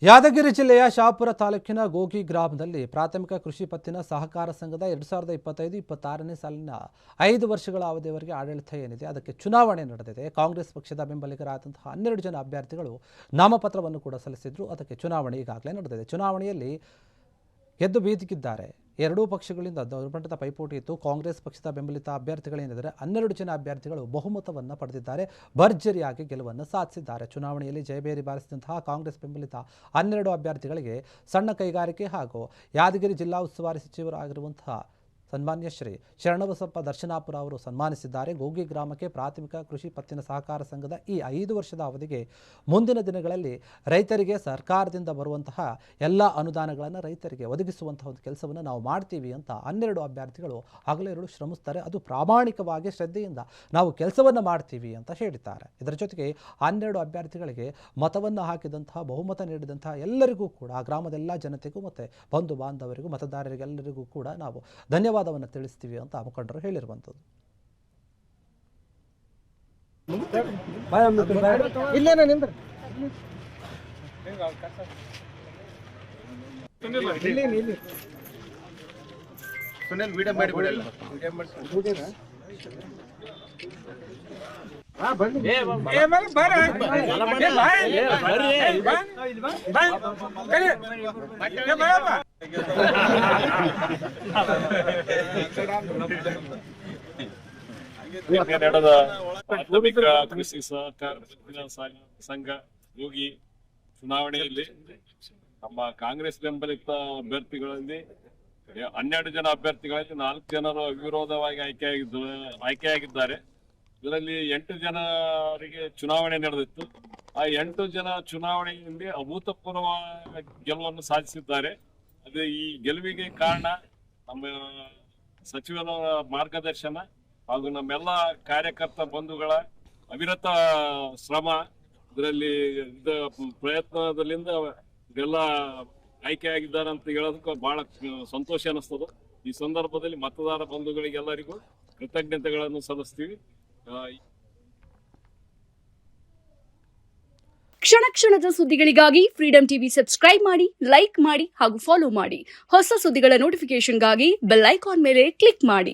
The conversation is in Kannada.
ಯಾದಗಿರಿ ಜಿಲ್ಲೆಯ ಶಹಾಪುರ ತಾಲೂಕಿನ ಗೋಗಿ ಗ್ರಾಮದಲ್ಲಿ ಪ್ರಾಥಮಿಕ ಕೃಷಿ ಪತ್ತಿನ ಸಹಕಾರ ಸಂಘದ 2025-26ನೇ ಸಾಲಿನ 5 ವರ್ಷಗಳ ಅವಧಿಯವರೆಗೆ ಆಡಳಿತ ಏನಿದೆ ಅದಕ್ಕೆ ಚುನಾವಣೆ ನಡೆದಿದೆ. ಕಾಂಗ್ರೆಸ್ ಪಕ್ಷದ ಬೆಂಬಲಿಗರಾದಂತಹ 12 ಜನ ಅಭ್ಯರ್ಥಿಗಳು ನಾಮಪತ್ರವನ್ನು ಕೂಡ ಸಲ್ಲಿಸಿದ್ರು. ಅದಕ್ಕೆ ಚುನಾವಣೆ ಈಗಾಗಲೇ ನಡೆದಿದೆ. ಚುನಾವಣೆಯಲ್ಲಿ ಗೆದ್ದು ಬೀದಿಗಿದ್ದಾರೆ. ಎರಡೂ ಪಕ್ಷಗಳಿಂದ ದೊಡ್ಡಮಟ್ಟದ ಪೈಪೋಟಿ ಇತ್ತು. ಕಾಂಗ್ರೆಸ್ ಪಕ್ಷದ ಬೆಂಬಲಿತ ಅಭ್ಯರ್ಥಿಗಳೇನಿದ್ದಾರೆ 12 ಜನ ಅಭ್ಯರ್ಥಿಗಳು ಬಹುಮತವನ್ನು ಪಡೆದಿದ್ದಾರೆ. ಭರ್ಜರಿಯಾಗಿ ಗೆಲುವನ್ನು ಸಾಧಿಸಿದ್ದಾರೆ. ಚುನಾವಣೆಯಲ್ಲಿ ಜಯಬೇರಿ ಬಾರಿಸಿದಂತಹ ಕಾಂಗ್ರೆಸ್ ಬೆಂಬಲಿತ 12 ಅಭ್ಯರ್ಥಿಗಳಿಗೆ ಸಣ್ಣ ಕೈಗಾರಿಕೆ ಹಾಗೂ ಯಾದಗಿರಿ ಜಿಲ್ಲಾ ಉಸ್ತುವಾರಿ ಸಚಿವರಾಗಿರುವಂತಹ ಸನ್ಮಾನ್ಯ ಶ್ರೀ ಶರಣಬಸಪ್ಪ ದರ್ಶನಾಪುರ ಅವರು ಸನ್ಮಾನಿಸಿದ್ದಾರೆ. ಗೋಗಿ ಗ್ರಾಮಕ್ಕೆ ಪ್ರಾಥಮಿಕ ಕೃಷಿ ಪತ್ತಿನ ಸಹಕಾರ ಸಂಘದ ಈ 5 ವರ್ಷದ ಅವಧಿಗೆ ಮುಂದಿನ ದಿನಗಳಲ್ಲಿ ರೈತರಿಗೆ ಸರ್ಕಾರದಿಂದ ಬರುವಂತಹ ಎಲ್ಲ ಅನುದಾನಗಳನ್ನು ರೈತರಿಗೆ ಒದಗಿಸುವಂತಹ ಒಂದು ಕೆಲಸವನ್ನು ನಾವು ಮಾಡ್ತೀವಿ ಅಂತ 12 ಅಭ್ಯರ್ಥಿಗಳು ಹಗಲಿರುಳು ಶ್ರಮಿಸ್ತಾರೆ. ಅದು ಪ್ರಾಮಾಣಿಕವಾಗಿ ಶ್ರದ್ಧೆಯಿಂದ ನಾವು ಕೆಲಸವನ್ನು ಮಾಡ್ತೀವಿ ಅಂತ ಹೇಳಿದ್ದಾರೆ. ಇದರ ಜೊತೆಗೆ 12 ಅಭ್ಯರ್ಥಿಗಳಿಗೆ ಮತವನ್ನು ಹಾಕಿದಂತಹ ಬಹುಮತ ನೀಡಿದಂತಹ ಎಲ್ಲರಿಗೂ ಕೂಡ ಗ್ರಾಮದ ಎಲ್ಲ ಜನತೆಗೂ ಮತ್ತು ಬಂಧು ಬಾಂಧವರಿಗೂ ಮತದಾರರಿಗೆಲ್ಲರಿಗೂ ಕೂಡ ನಾವು ಧನ್ಯವಾದವನ್ನು ತಿಳಿಸ್ತೀವಿ ಅಂತ ಮುಖಂಡರು ಹೇಳಿರುವಂಥದ್ದು. ನಡೆದ ಪ್ರಾಥಮಿಕ ಕೃಷಿ ಸಹಕಾರ ಸಂಘ ಗೋಗಿ ಚುನಾವಣೆಯಲ್ಲಿ ನಮ್ಮ ಕಾಂಗ್ರೆಸ್ ಬೆಂಬಲಿತ ಅಭ್ಯರ್ಥಿಗಳಲ್ಲಿ 12 ಜನ ಅಭ್ಯರ್ಥಿಗಳಲ್ಲಿ 4 ಜನರು ಅವಿರೋಧವಾಗಿ ಆಯ್ಕೆಯಾಗಿದ್ದಾರೆ. ಇದರಲ್ಲಿ 8 ಜನರಿಗೆ ಚುನಾವಣೆ ನಡೆದಿತ್ತು. ಆ 8 ಜನ ಚುನಾವಣೆಯಲ್ಲಿ ಅಭೂತಪೂರ್ವ ಗೆಲುವನ್ನು ಸಾಧಿಸಿದ್ದಾರೆ. ಅದು ಈ ಗೆಲುವಿಗೆ ಕಾರಣ ನಮ್ಮ ಸಚಿವರ ಮಾರ್ಗದರ್ಶನ ಹಾಗೂ ನಮ್ಮೆಲ್ಲ ಕಾರ್ಯಕರ್ತ ಬಂಧುಗಳ ಅವಿರತ ಶ್ರಮ. ಇದರಲ್ಲಿ ಪ್ರಯತ್ನದಲ್ಲಿಂದ ಇದೆಲ್ಲ ಆಯ್ಕೆಯಾಗಿದ್ದಾರೆ ಅಂತ ಹೇಳೋದಕ್ಕೆ ಬಹಳ ಸಂತೋಷ ಅನಿಸ್ತದೆ. ಈ ಸಂದರ್ಭದಲ್ಲಿ ಮತದಾರ ಬಂಧುಗಳಿಗೆಲ್ಲರಿಗೂ ಕೃತಜ್ಞತೆಗಳನ್ನು ಸಲ್ಲಿಸ್ತೀವಿ. ಕ್ಷಣ ಕ್ಷಣದ ಸುದ್ದಿಗಳಿಗಾಗಿ ಫ್ರೀಡಂ ಟಿವಿ ಸಬ್ಸ್ಕ್ರೈಬ್ ಮಾಡಿ, ಲೈಕ್ ಮಾಡಿ ಹಾಗೂ ಫಾಲೋ ಮಾಡಿ. ಹೊಸ ಸುದ್ದಿಗಳ ನೋಟಿಫಿಕೇಶನ್ಗಾಗಿ ಬೆಲ್ ಐಕಾನ್ ಮೇಲೆ ಕ್ಲಿಕ್ ಮಾಡಿ.